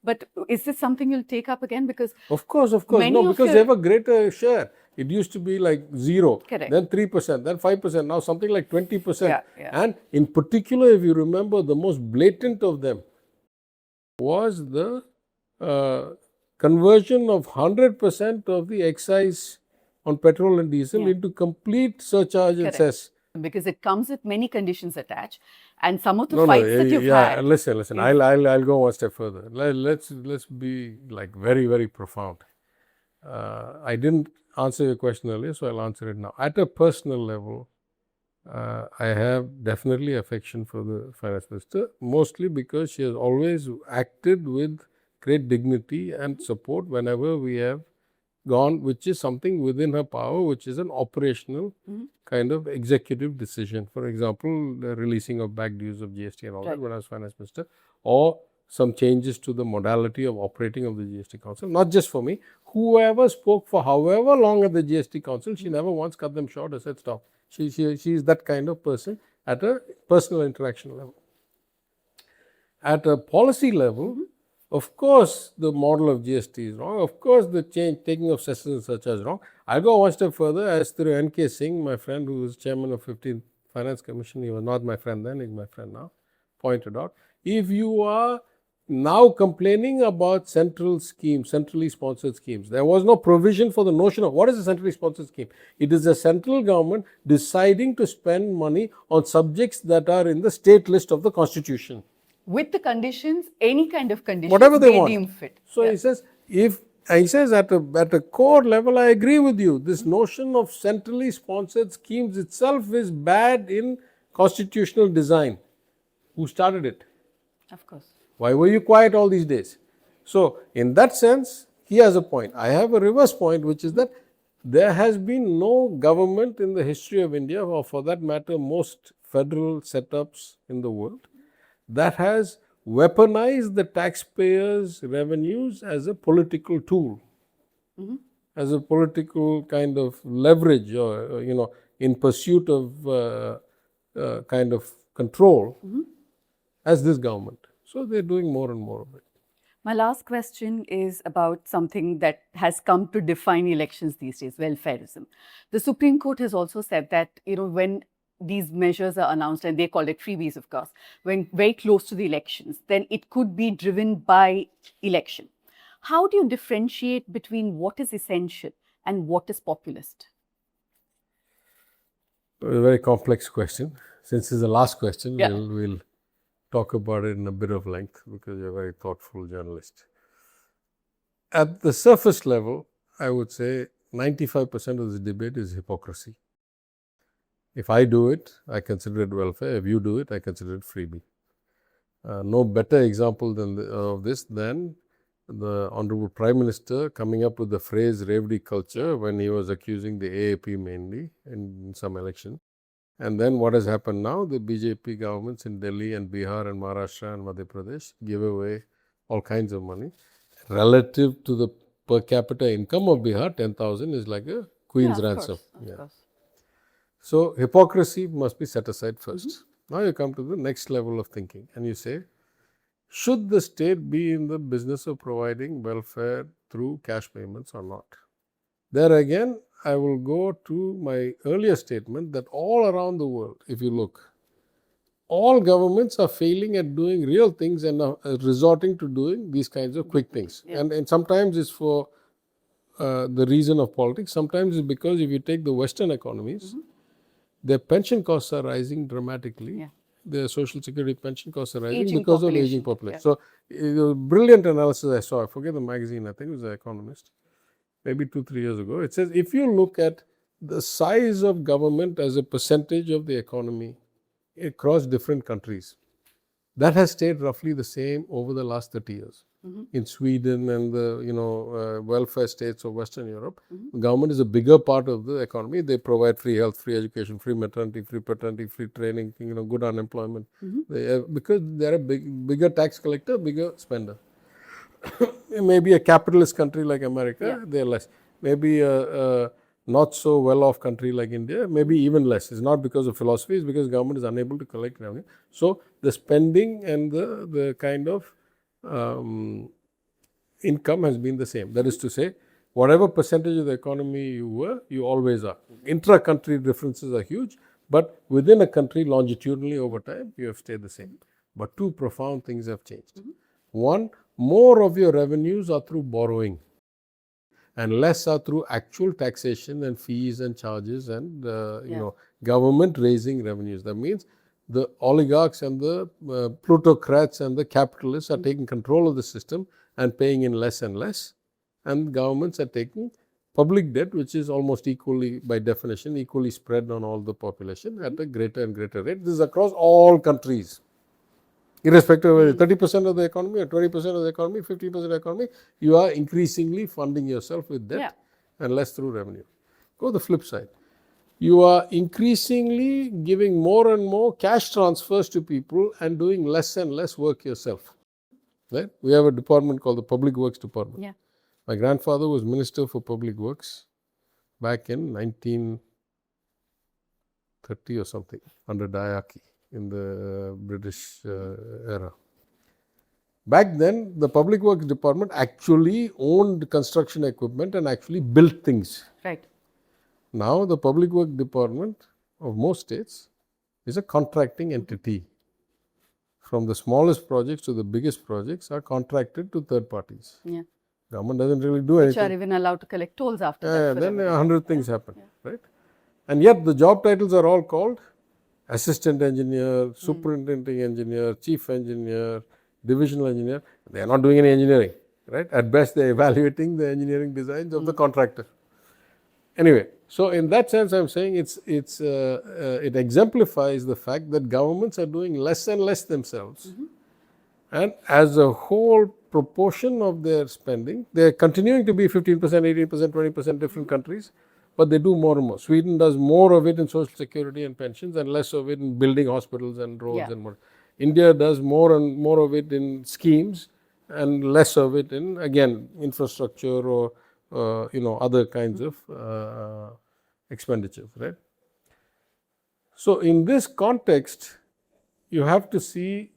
But is this something you'll take up again? Because of course. No, because they have a greater share. It used to be like 0, correct, then 3%, then 5%, now something like 20%. Yeah. And in particular, if you remember, the most blatant of them was the conversion of 100% of the excise on petrol and diesel into complete surcharge and cess. Because it comes with many conditions attached, and some of the fights that you've had. Listen. I'll go one step further. Let's be very, very profound. I didn't answer your question earlier, so I'll answer it now. At a personal level, I have definitely affection for the Finance Minister, mostly because she has always acted with great dignity and support whenever we have gone, which is something within her power, which is an operational kind of executive decision. For example, the releasing of back dues of GST and all that when I was Finance Minister, or some changes to the modality of operating of the GST Council, not just for me. Whoever spoke for however long at the GST Council, she never once cut them short or said stop. She is that kind of person at a personal interaction level. At a policy level, of course, the model of GST is wrong. Of course, the taking of cess and surcharge is wrong. I'll go one step further. As through N.K. Singh, my friend who was chairman of 15th Finance Commission, he was not my friend then, he's my friend now, pointed out, if you are now complaining about centrally sponsored schemes, there was no provision for the notion of what is a centrally sponsored scheme. It is a central government deciding to spend money on subjects that are in the state list of the Constitution. With the conditions, any kind of conditions, whatever they want. Deem fit. So he says, at a core level, I agree with you. This notion of centrally sponsored schemes itself is bad in constitutional design. Who started it? Of course. Why were you quiet all these days? So, in that sense, he has a point. I have a reverse point, which is that there has been no government in the history of India, or for that matter, most federal setups in the world, that has weaponized the taxpayers' revenues as a political tool, as a political kind of leverage, or in pursuit of kind of control, as this government. So they're doing more and more of it. My last question is about something that has come to define elections these days, welfareism. The Supreme Court has also said that, when these measures are announced, and they call it freebies, of course, when very close to the elections, then it could be driven by election. How do you differentiate between what is essential and what is populist? A very complex question. Since it's the last question, we'll talk about it in a bit of length, because you're a very thoughtful journalist. At the surface level, I would say 95% of this debate is hypocrisy. If I do it, I consider it welfare. If you do it, I consider it freebie. No better example of this than the Honorable Prime Minister coming up with the phrase Revdi culture when he was accusing the AAP mainly in some election. And then what has happened now, the BJP governments in Delhi and Bihar and Maharashtra and Madhya Pradesh give away all kinds of money. Relative to the per capita income of Bihar, 10,000 is like a queen's ransom. Of course. So hypocrisy must be set aside first. Now you come to the next level of thinking and you say, should the state be in the business of providing welfare through cash payments or not? There again, I will go to my earlier statement that all around the world, if you look, all governments are failing at doing real things and are resorting to doing these kinds of quick things. And sometimes it's for the reason of politics. Sometimes it's because if you take the Western economies, their pension costs are rising dramatically. Their social security pension costs are rising because of the aging population. So, a brilliant analysis I saw, I forget the magazine, I think it was The Economist, maybe 2-3 years ago. It says, if you look at the size of government as a percentage of the economy across different countries, that has stayed roughly the same over the last 30 years. In Sweden and the welfare states of Western Europe, the government is a bigger part of the economy. They provide free health, free education, free maternity, free paternity, free training, good unemployment. Because they're a bigger tax collector, bigger spender. Maybe a capitalist country like America, they're less. Maybe a not so well-off country like India, maybe even less. It's not because of philosophy, it's because government is unable to collect revenue. So the spending and the kind of income has been the same. That is to say, whatever percentage of the economy you were, you always are. Intra-country differences are huge, but within a country, longitudinally over time, you have stayed the same. But two profound things have changed. One, more of your revenues are through borrowing and less are through actual taxation and fees and charges and government raising revenues. That means the oligarchs and the plutocrats and the capitalists are taking control of the system and paying in less and less, and governments are taking public debt, which is almost equally, by definition, equally spread on all the population at a greater and greater rate. This is across all countries. Irrespective of whether 30% of the economy or 20% of the economy, 50% of the economy, you are increasingly funding yourself with debt and less through revenue. Go the flip side. You are increasingly giving more and more cash transfers to people and doing less and less work yourself. Right? We have a department called the Public Works Department. My grandfather was Minister for Public Works back in 1930 or something, under Dayaki in the British era. Back then, the Public Works Department actually owned construction equipment and actually built things. Right. Now, the Public Works Department of most states is a contracting entity. From the smallest projects to the biggest projects are contracted to third parties. Government doesn't really do anything. Which are even allowed to collect tolls after that. Then 100 things happen, right? And yet the job titles are all called assistant engineer, superintending engineer, chief engineer, divisional engineer. They are not doing any engineering, right? At best, they are evaluating the engineering designs of the contractor. Anyway, so in that sense, I'm saying it exemplifies the fact that governments are doing less and less themselves. And as a whole proportion of their spending. They're continuing to be 15%, 18%, 20% different countries, but they do more and more. Sweden does more of it in social security and pensions and less of it in building hospitals and roads and more. India does more and more of it in schemes and less of it in, again, infrastructure or other kinds of expenditures, right? So in this context, you have to see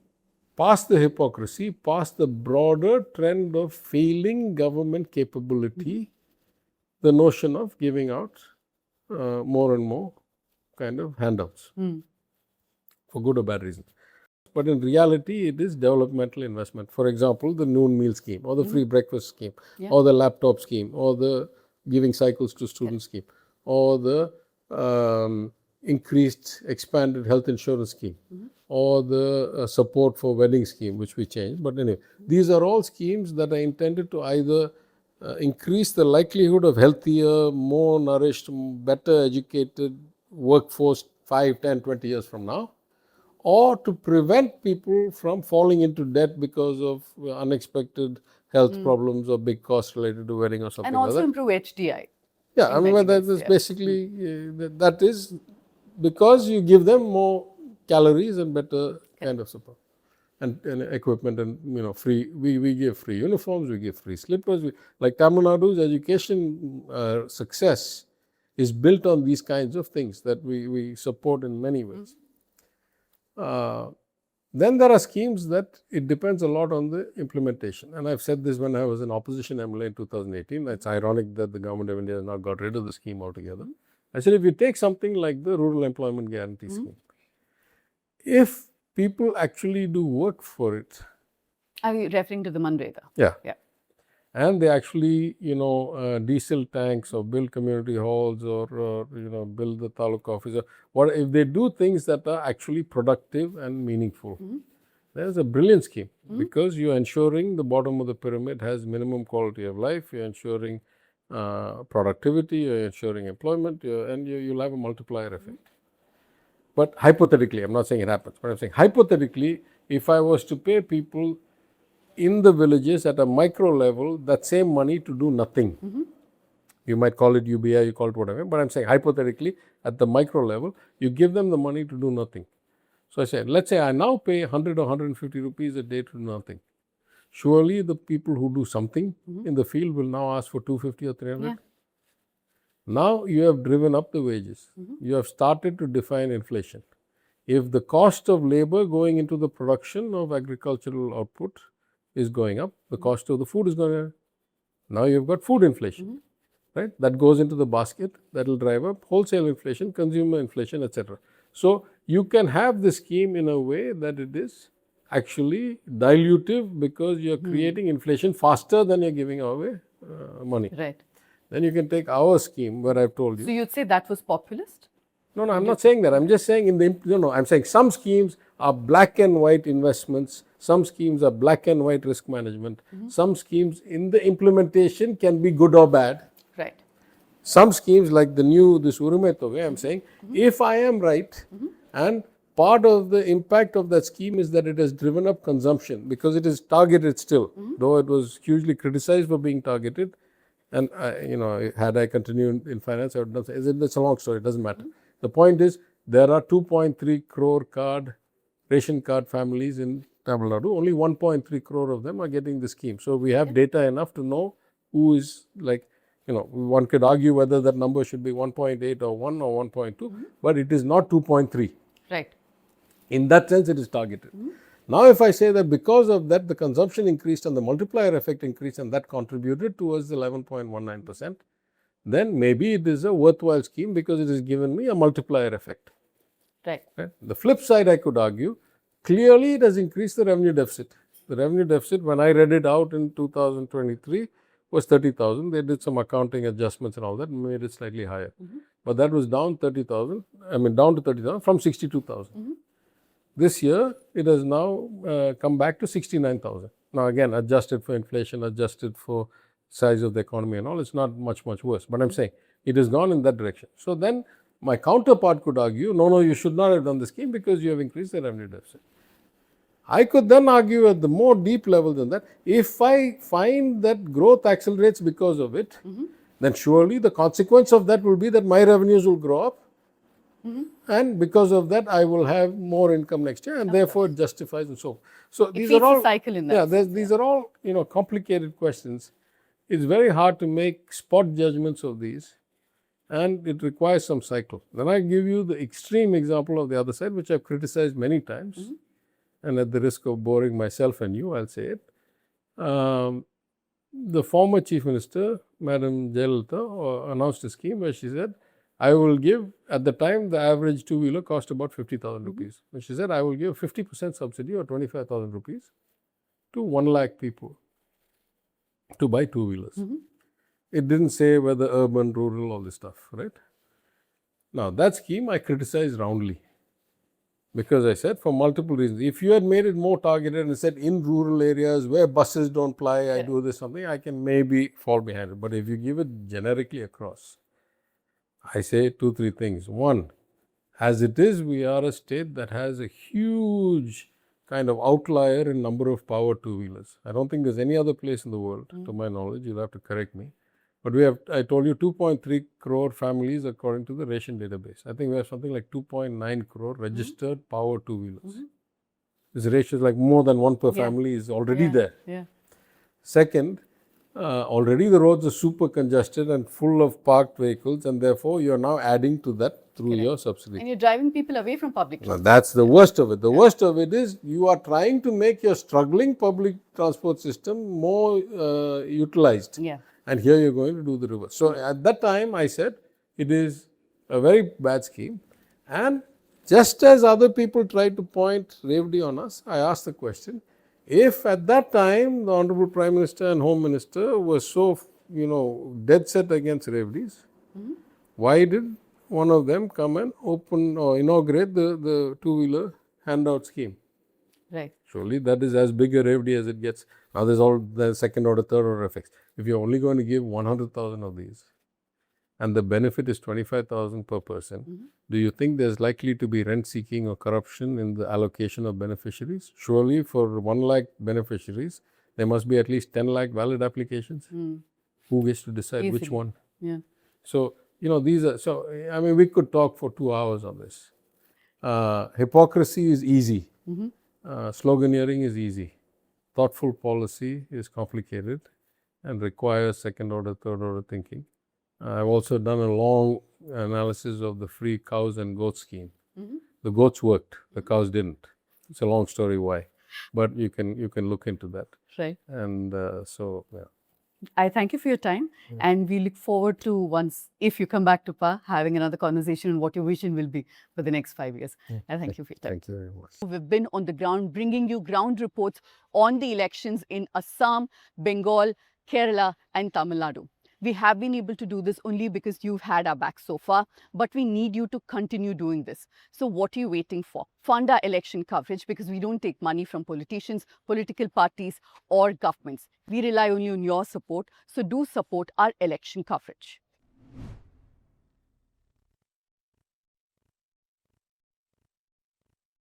past the hypocrisy, past the broader trend of failing government capability, the notion of giving out more and more kind of handouts for good or bad reasons. But in reality, it is developmental investment. For example, the noon meal scheme or the free breakfast scheme or the laptop scheme or the giving cycles to students scheme or the increased expanded health insurance scheme or the support for wedding scheme, which we changed. But anyway, these are all schemes that are intended to either increase the likelihood of healthier, more nourished, better educated workforce 5, 10, 20 years from now, or to prevent people from falling into debt because of unexpected health problems or big costs related to wedding or something like that. And also improve HDI. Yeah, I mean, that is basically, that is because you give them more calories and better kind of support and equipment and, free, we give free uniforms, we give free slippers. Like Tamil Nadu's education success is built on these kinds of things that we support in many ways. Then there are schemes that it depends a lot on the implementation. And I've said this when I was an opposition MLA in 2018. It's ironic that the government of India has now got rid of the scheme altogether. I said, if you take something like the Rural Employment Guarantee Scheme, if people actually do work for it. Are you referring to the Manrega? Yeah. And they actually, diesel tanks or build community halls or build the taluk office. Or what if they do things that are actually productive and meaningful? There's a brilliant scheme because you're ensuring the bottom of the pyramid has minimum quality of life. You're ensuring productivity. You're ensuring employment, and you'll have a multiplier effect. But hypothetically, I'm not saying it happens, but I'm saying hypothetically, if I was to pay people in the villages at a micro level that same money to do nothing. You might call it UBI, you call it whatever, but I'm saying hypothetically at the micro level, you give them the money to do nothing. So I said, let's say I now pay 100 or 150 rupees a day to do nothing. Surely the people who do something in the field will now ask for 250 or 300. Yeah. Now you have driven up the wages. You have started to define inflation. If the cost of labor going into the production of agricultural output is going up, the cost of the food is going up. Now you've got food inflation, right? That goes into the basket, that will drive up wholesale inflation, consumer inflation, etc. So you can have the scheme in a way that it is actually dilutive because you're creating inflation faster than you're giving away money. Right. Then you can take our scheme where I've told you. So you'd say that was populist? No, I'm not saying that. I'm just saying I'm saying some schemes are black and white investments. Some schemes are black and white risk management. Some schemes in the implementation can be good or bad. Right. Some schemes like this Urume Toge, I'm saying, if I am right, and part of the impact of that scheme is that it has driven up consumption because it is targeted still, though it was hugely criticized for being targeted. And, had I continued in finance, I would not say, it's a long story, it doesn't matter. The point is, there are 2.3 crore ration card families in Tamil Nadu. Only 1.3 crore of them are getting the scheme. So we have data enough to know who is one could argue whether that number should be 1.8 or 1 or 1.2, but it is not 2.3. Right. In that sense, it is targeted. Now, if I say that because of that, the consumption increased and the multiplier effect increased and that contributed towards the 11.19%, then maybe it is a worthwhile scheme because it has given me a multiplier effect. Right. The flip side, I could argue, clearly it has increased the revenue deficit. The revenue deficit, when I read it out in 2023, was 30,000. They did some accounting adjustments and all that and made it slightly higher. But that was down to 30,000 from 62,000. This year, it has now come back to 69,000. Now, again, adjusted for inflation, adjusted for size of the economy and all, it's not much worse. But I'm saying it has gone in that direction. So then my counterpart could argue, no, you should not have done the scheme because you have increased the revenue deficit. I could then argue at the more deep level than that, if I find that growth accelerates because of it, then surely the consequence of that will be that my revenues will grow up. And because of that, I will have more income next year, and therefore it justifies and so on. So these are all a cycle in that. These are all complicated questions. It's very hard to make spot judgments of these, and it requires some cycle. Then I give you the extreme example of the other side, which I've criticized many times, and at the risk of boring myself and you, I'll say it. The former Chief Minister, Madam Jayalalitha, announced a scheme where she said, I will give, at the time, the average two-wheeler cost about 50,000 rupees. And she said, I will give 50% subsidy or 25,000 rupees to 1 lakh people to buy two-wheelers. It didn't say whether urban, rural, all this stuff, right? Now, that scheme I criticized roundly because I said, for multiple reasons, if you had made it more targeted and said in rural areas where buses don't ply, I do this something, I can maybe fall behind it. But if you give it generically across, I say 2-3 things. One, as it is, we are a state that has a huge kind of outlier in number of power two-wheelers. I don't think there's any other place in the world, to my knowledge, you'll have to correct me. But we have, I told you, 2.3 crore families according to the ration database. I think we have something like 2.9 crore registered power two-wheelers. This ratio is like more than 1 per family is already there. Second, already the roads are super congested and full of parked vehicles, and therefore you are now adding to that through your subsidy. And you're driving people away from public transport. Now, that's the worst of it. The worst of it is you are trying to make your struggling public transport system more utilized. And here you're going to do the reverse. So, at that time I said it is a very bad scheme. And just as other people tried to point Revdi on us, I asked the question, if at that time the Honorable Prime Minister and Home Minister were so, dead set against Revdi's, why did one of them come and open or inaugurate the two-wheeler handout scheme? Right. Surely that is as big a Revdi as it gets. Now there's all the second order, third order effects. If you're only going to give 100,000 of these and the benefit is 25,000 per person, do you think there's likely to be rent seeking or corruption in the allocation of beneficiaries? Surely for 1 lakh beneficiaries, there must be at least 10 lakh valid applications. Who gets to decide which one? So, these are, we could talk for 2 hours on this. Hypocrisy is easy. Sloganeering is easy. Thoughtful policy is complicated and requires second order, third order thinking. I've also done a long analysis of the free cows and goats scheme. The goats worked, the cows didn't. It's a long story why, but you can look into that. Right. And I thank you for your time, and we look forward to once, if you come back to PA, having another conversation on what your vision will be for the next 5 years. And thank you for your time. Thank you very much. We've been on the ground bringing you ground reports on the elections in Assam, Bengal, Kerala and Tamil Nadu. We have been able to do this only because you've had our back so far, but we need you to continue doing this. So what are you waiting for? Fund our election coverage, because we don't take money from politicians, political parties or governments. We rely only on your support, so do support our election coverage.